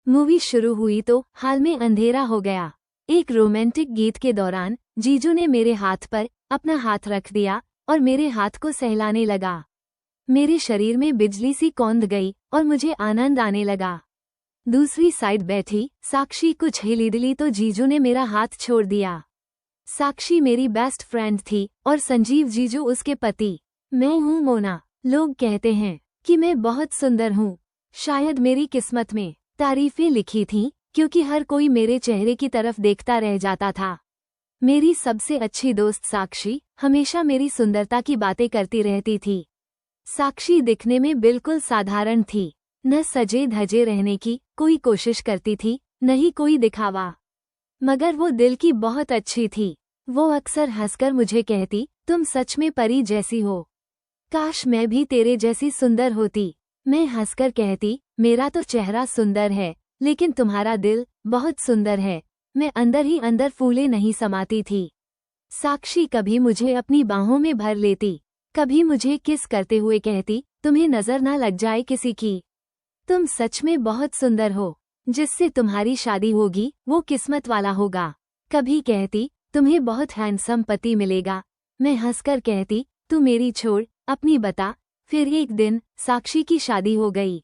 Movie शुरू हुई तो हाल में अंधेरा हो गया। एक रोमांटिक गीत के दौरान जीजू ने मेरे हाथ पर अपना हाथ रख दिया और मेरे हाथ को सहलाने लगा। मेरे शरीर में बिजली सी कौंध गई और मुझे आनंद आने लगा। दूसरी साइड बैठी साक्षी कुछ हिली दिली तो जीजू ने मेरा हाथ छोड़ दिया। साक्षी मेरी बेस्ट फ्रेंड थी और संजीव जीजू उसके पति। मैं हूँ मोना। लोग कहते हैं कि मैं बहुत सुंदर हूँ। शायद मेरी किस्मत में तारीफें लिखी थीं, क्योंकि हर कोई मेरे चेहरे की तरफ देखता रह जाता था। मेरी सबसे अच्छी दोस्त साक्षी हमेशा मेरी सुंदरता की बातें करती रहती थी। साक्षी दिखने में बिल्कुल साधारण थी, न सजे धजे रहने की कोई कोशिश करती थी, न ही कोई दिखावा। मगर वो दिल की बहुत अच्छी थी। वो अक्सर हंसकर मुझे कहती, तुम सच में परी जैसी हो। काश मैं भी तेरे जैसी सुंदर होती। मैं हंसकर कहती, मेरा तो चेहरा सुंदर है, लेकिन तुम्हारा दिल बहुत सुंदर है। मैं अंदर ही अंदर फूले नहीं समाती थी। साक्षी कभी मुझे अपनी बाहों में भर लेती, कभी मुझे किस करते हुए कहती, तुम्हें नजर ना लग जाए किसी की। तुम सच में बहुत सुंदर हो। जिससे तुम्हारी शादी होगी वो किस्मत वाला होगा। कभी कहती, तुम्हें बहुत हैंडसम पति मिलेगा। मैं हंसकर कहती, तू मेरी छोड़, अपनी बता। फिर एक दिन साक्षी की शादी हो गई।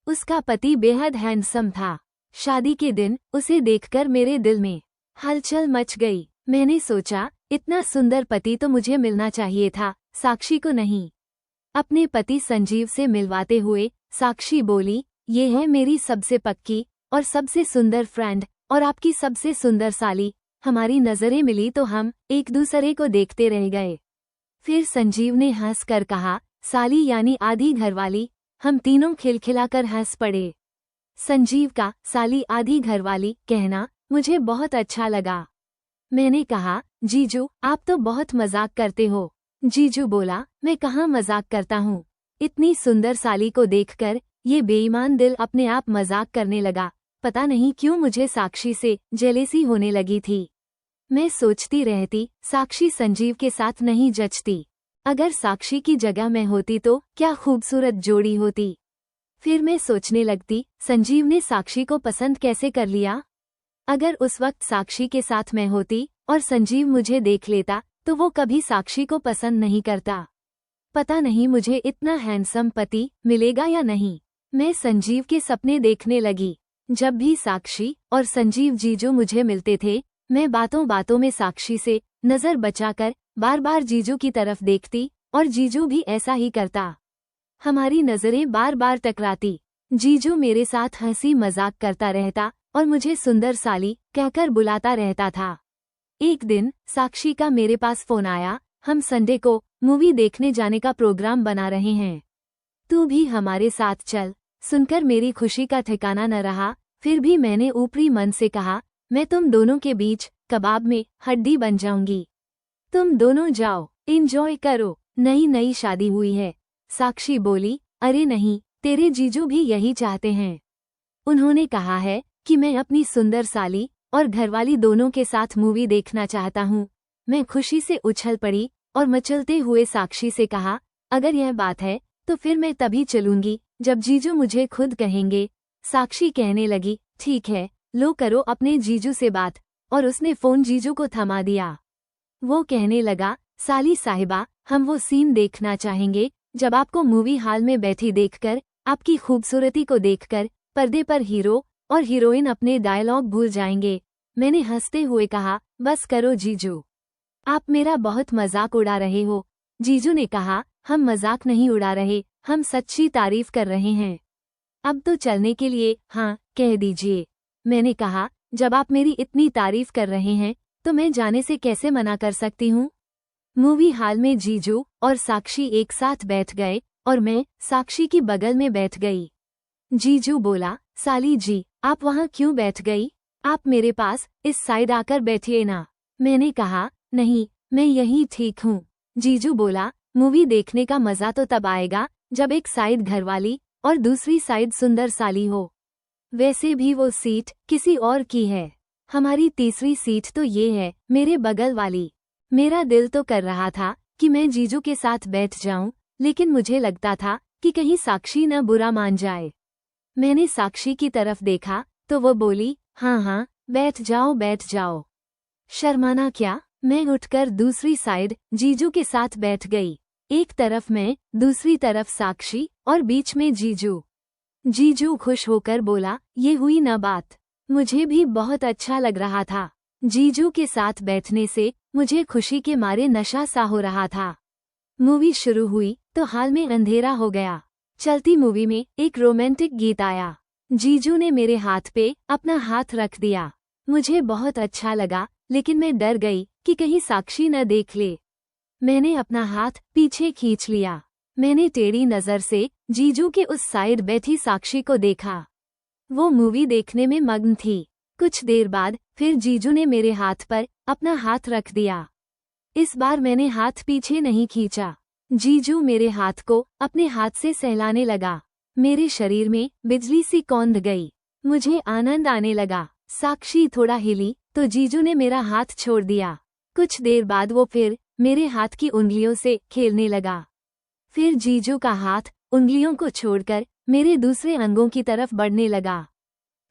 उसका पति बेहद हैंडसम था। शादी के दिन उसे देखकर मेरे दिल में हलचल मच गई। मैंने सोचा, इतना सुंदर पति तो मुझे मिलना चाहिए था, साक्षी को नहीं। अपने पति संजीव से मिलवाते हुए साक्षी बोली, ये है मेरी सबसे पक्की और सबसे सुंदर फ्रेंड और आपकी सबसे सुंदर साली। हमारी नजरें मिली तो हम एक दूसरे को देखते रह गए। फिर संजीव ने हंसकर कहा, साली यानी आधी घरवाली। हम तीनों खिलखिलाकर हंस पड़े। संजीव का साली आधी घरवाली कहना मुझे बहुत अच्छा लगा। मैंने कहा, जीजू आप तो बहुत मजाक करते हो। जीजू बोला, मैं कहाँ मजाक करता हूँ। इतनी सुंदर साली को देखकर ये बेईमान दिल अपने आप मजाक करने लगा। पता नहीं क्यों मुझे साक्षी से जेलेसी होने लगी थी। मैं सोचती रहती, साक्षी संजीव के साथ नहीं जचती। अगर साक्षी की जगह मैं होती तो क्या खूबसूरत जोड़ी होती। फिर मैं सोचने लगती, संजीव ने साक्षी को पसंद कैसे कर लिया। अगर उस वक्त साक्षी के साथ मैं होती और संजीव मुझे देख लेता तो वो कभी साक्षी को पसंद नहीं करता। पता नहीं मुझे इतना हैंडसम पति मिलेगा या नहीं। मैं संजीव के सपने देखने लगी। जब भी साक्षी और संजीव जीजू मुझे मिलते थे, मैं बातों बातों में साक्षी से नजर बचाकर बार बार जीजू की तरफ देखती और जीजू भी ऐसा ही करता। हमारी नजरें बार बार टकराती। जीजू मेरे साथ हंसी मजाक करता रहता और मुझे सुंदर साली कहकर बुलाता रहता था। एक दिन साक्षी का मेरे पास फोन आया, हम संडे को मूवी देखने जाने का प्रोग्राम बना रहे हैं, तू भी हमारे साथ चल। सुनकर मेरी खुशी का ठिकाना न रहा। फिर भी मैंने ऊपरी मन से कहा, मैं तुम दोनों के बीच कबाब में हड्डी बन जाऊंगी। तुम दोनों जाओ, एंजॉय करो, नई नई शादी हुई है। साक्षी बोली, अरे नहीं, तेरे जीजू भी यही चाहते हैं। उन्होंने कहा है कि मैं अपनी सुंदर साली और घरवाली दोनों के साथ मूवी देखना चाहता हूँ। मैं खुशी से उछल पड़ी और मचलते हुए साक्षी से कहा, अगर यह बात है तो फिर मैं तभी चलूंगी जब जीजू मुझे खुद कहेंगे। साक्षी कहने लगी, ठीक है, लो करो अपने जीजू से बात। और उसने फोन जीजू को थमा दिया। वो कहने लगा, साली साहिबा, हम वो सीन देखना चाहेंगे जब आपको मूवी हॉल में बैठी देखकर, आपकी खूबसूरती को देखकर पर्दे पर हीरो और हीरोइन अपने डायलॉग भूल जाएंगे। मैंने हंसते हुए कहा, बस करो जीजू, आप मेरा बहुत मजाक उड़ा रहे हो। जीजू ने कहा, हम मजाक नहीं उड़ा रहे, हम सच्ची तारीफ कर रहे हैं। अब तो चलने के लिए हाँ कह दीजिए। मैंने कहा, जब आप मेरी इतनी तारीफ कर रहे हैं तो मैं जाने से कैसे मना कर सकती हूँ। मूवी हॉल में जीजू और साक्षी एक साथ बैठ गए और मैं साक्षी की बगल में बैठ गई। जीजू बोला, साली जी आप वहाँ क्यों बैठ गई, आप मेरे पास इस साइड आकर बैठिए ना। मैंने कहा, नहीं, मैं यहीं ठीक हूँ। जीजू बोला, मूवी देखने का मजा तो तब आएगा जब एक साइड घरवाली और दूसरी साइड सुंदर साली हो। वैसे भी वो सीट किसी और की है। हमारी तीसरी सीट तो ये है, मेरे बगल वाली। मेरा दिल तो कर रहा था कि मैं जीजू के साथ बैठ जाऊं, लेकिन मुझे लगता था कि कहीं साक्षी न बुरा मान जाए। मैंने साक्षी की तरफ देखा तो वो बोली, हाँ हाँ, बैठ जाओ बैठ जाओ। शर्माना क्या? मैं उठकर दूसरी साइड जीजू के साथ बैठ गई। एक तरफ मैं, दूसरी तरफ साक्षी और बीच में जीजू। जीजू खुश होकर बोला, ये हुई ना बात। मुझे भी बहुत अच्छा लग रहा था। जीजू के साथ बैठने से मुझे खुशी के मारे नशा सा हो रहा था। मूवी शुरू हुई तो हाल में अंधेरा हो गया। चलती मूवी में एक रोमांटिक गीत आया। जीजू ने मेरे हाथ पे अपना हाथ रख दिया। मुझे बहुत अच्छा लगा, लेकिन मैं डर गई कि कहीं साक्षी न देख ले। मैंने अपना हाथ पीछे खींच लिया। मैंने टेढ़ी नजर से जीजू के उस साइड बैठी साक्षी को देखा। वो मूवी देखने में मग्न थी। कुछ देर बाद फिर जीजू ने मेरे हाथ पर अपना हाथ रख दिया। इस बार मैंने हाथ पीछे नहीं खींचा। जीजू मेरे हाथ को अपने हाथ से सहलाने लगा। मेरे शरीर में बिजली सी कौंध गई। मुझे आनंद आने लगा। साक्षी थोड़ा हिली तो जीजू ने मेरा हाथ छोड़ दिया। कुछ देर बाद वो फिर मेरे हाथ की उंगलियों से खेलने लगा। फिर जीजू का हाथ उंगलियों को छोड़कर मेरे दूसरे अंगों की तरफ बढ़ने लगा।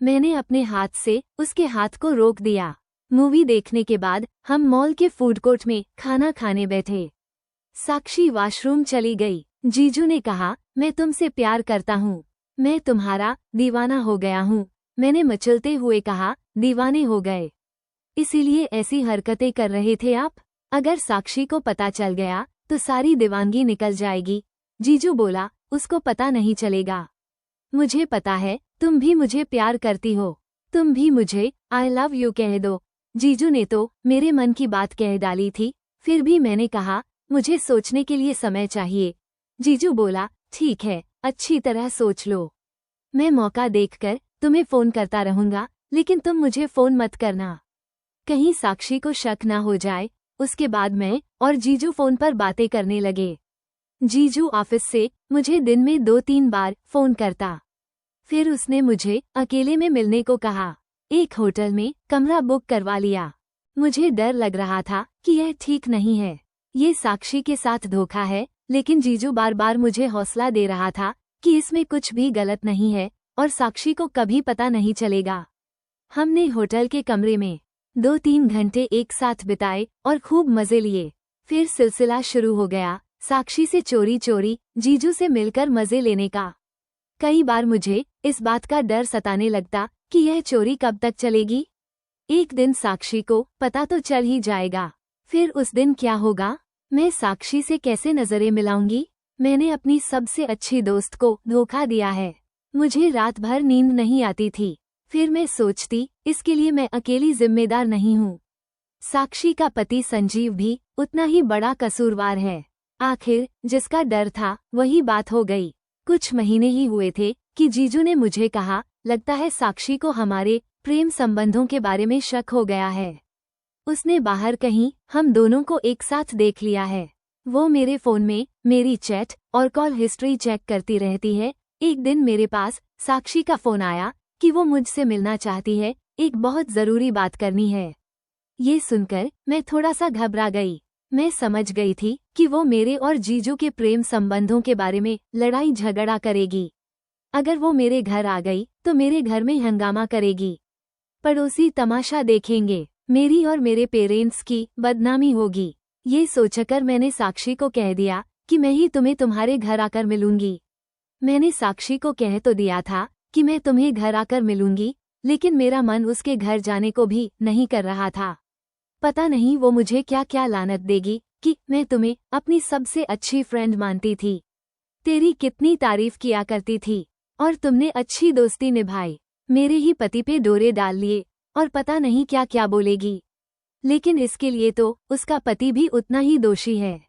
मैंने अपने हाथ से उसके हाथ को रोक दिया। मूवी देखने के बाद हम मॉल के फूड कोर्ट में खाना खाने बैठे। साक्षी वॉशरूम चली गई। जीजू ने कहा, मैं तुमसे प्यार करता हूँ। मैं तुम्हारा दीवाना हो गया हूँ। मैंने मचलते हुए कहा, दीवाने हो गए? इसीलिए ऐसी हरकतें कर रहे थे आप? अगर साक्षी को पता चल गया तो सारी दीवानगी निकल जाएगी। जीजू बोला, उसको पता नहीं चलेगा। मुझे पता है तुम भी मुझे प्यार करती हो। तुम भी मुझे आई लव यू कह दो। जीजू ने तो मेरे मन की बात कह डाली थी, फिर भी मैंने कहा, मुझे सोचने के लिए समय चाहिए। जीजू बोला, ठीक है, अच्छी तरह सोच लो। मैं मौका देखकर तुम्हें फोन करता रहूंगा, लेकिन तुम मुझे फोन मत करना। कहीं साक्षी को शक ना हो जाए। उसके बाद मैं और जीजू फोन पर बातें करने लगे। जीजू ऑफिस से मुझे दिन में 2-3 बार फोन करता। फिर उसने मुझे अकेले में मिलने को कहा। एक होटल में कमरा बुक करवा लिया। मुझे डर लग रहा था कि यह ठीक नहीं है। ये साक्षी के साथ धोखा है, लेकिन जीजू बार बार मुझे हौसला दे रहा था कि इसमें कुछ भी गलत नहीं है और साक्षी को कभी पता नहीं चलेगा। हमने होटल के कमरे में 2-3 घंटे एक साथ बिताए और खूब मजे लिए। फिर सिलसिला शुरू हो गया, साक्षी से चोरी चोरी जीजू से मिलकर मजे लेने का। कई बार मुझे इस बात का डर सताने लगता कि यह चोरी कब तक चलेगी। एक दिन साक्षी को पता तो चल ही जाएगा। फिर उस दिन क्या होगा? मैं साक्षी से कैसे नजरें मिलाऊंगी? मैंने अपनी सबसे अच्छी दोस्त को धोखा दिया है। मुझे रात भर नींद नहीं आती थी। फिर मैं सोचती, इसके लिए मैं अकेली जिम्मेदार नहीं हूँ। साक्षी का पति संजीव भी उतना ही बड़ा कसूरवार है। आखिर जिसका डर था वही बात हो गई। कुछ महीने ही हुए थे कि जीजू ने मुझे कहा, लगता है साक्षी को हमारे प्रेम संबंधों के बारे में शक हो गया है। उसने बाहर कहीं हम दोनों को एक साथ देख लिया है। वो मेरे फोन में मेरी चैट और कॉल हिस्ट्री चेक करती रहती है। एक दिन मेरे पास साक्षी का फोन आया कि वो मुझसे मिलना चाहती है, एक बहुत जरूरी बात करनी है। ये सुनकर मैं थोड़ा सा घबरा गई। मैं समझ गई थी कि वो मेरे और जीजू के प्रेम संबंधों के बारे में लड़ाई झगड़ा करेगी। अगर वो मेरे घर आ गई तो मेरे घर में हंगामा करेगी। पड़ोसी तमाशा देखेंगे। मेरी और मेरे पेरेंट्स की बदनामी होगी। ये सोचकर मैंने साक्षी को कह दिया कि मैं ही तुम्हें तुम्हारे घर आकर मिलूंगी। मैंने साक्षी को कह तो दिया था कि मैं तुम्हें घर आकर मिलूंगी, लेकिन मेरा मन उसके घर जाने को भी नहीं कर रहा था। पता नहीं वो मुझे क्या क्या लानत देगी कि मैं तुम्हें अपनी सबसे अच्छी फ्रेंड मानती थी, तेरी कितनी तारीफ किया करती थी और तुमने अच्छी दोस्ती निभाई। मेरे ही पति पे डोरे डाल लिए और पता नहीं क्या क्या बोलेगी। लेकिन इसके लिए तो उसका पति भी उतना ही दोषी है।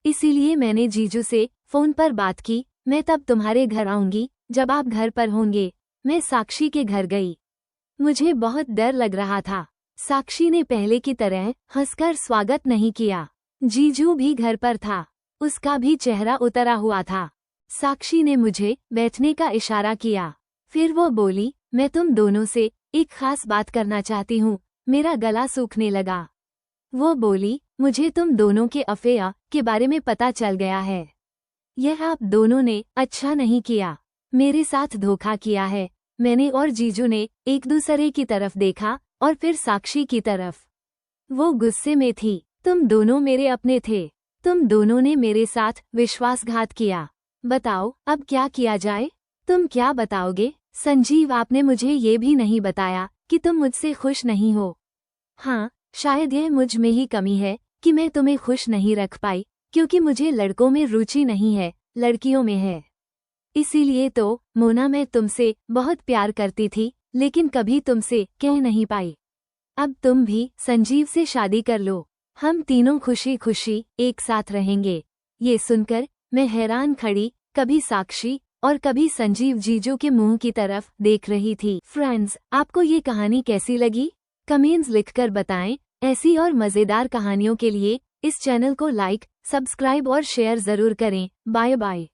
इसीलिए मैंने जीजू से फोन पर बात की, मैं तब तुम्हारे घर आऊंगी जब आप घर पर होंगे। मैं साक्षी के घर गई। मुझे बहुत डर लग रहा था। साक्षी ने पहले की तरह हंसकर स्वागत नहीं किया। जीजू भी घर पर था। उसका भी चेहरा उतरा हुआ था। साक्षी ने मुझे बैठने का इशारा किया। फिर वो बोली, मैं तुम दोनों से एक खास बात करना चाहती हूँ। मेरा गला सूखने लगा। वो बोली, मुझे तुम दोनों के अफेयर के बारे में पता चल गया है। यह आप दोनों ने अच्छा नहीं किया। मेरे साथ धोखा किया है। मैंने और जीजू ने एक दूसरे की तरफ देखा और फिर साक्षी की तरफ। वो गुस्से में थी। तुम दोनों मेरे अपने थे। तुम दोनों ने मेरे साथ विश्वासघात किया। बताओ अब क्या किया जाए? तुम क्या बताओगे? संजीव, आपने मुझे ये भी नहीं बताया कि तुम मुझसे खुश नहीं हो। हाँ, शायद यह मुझ में ही कमी है कि मैं तुम्हें खुश नहीं रख पाई, क्योंकि मुझे लड़कों में रुचि नहीं है, लड़कियों में है। इसीलिए तो मोना, मैं तुमसे बहुत प्यार करती थी, लेकिन कभी तुमसे कह नहीं पाई। अब तुम भी संजीव से शादी कर लो। हम तीनों खुशी खुशी एक साथ रहेंगे। ये सुनकर मैं हैरान खड़ी कभी साक्षी और कभी संजीव जीजू के मुंह की तरफ देख रही थी। फ्रेंड्स, आपको ये कहानी कैसी लगी? कमेंट्स लिखकर बताएं। ऐसी और मज़ेदार कहानियों के लिए इस चैनल को लाइक, सब्सक्राइब और शेयर जरूर करें। Bye bye.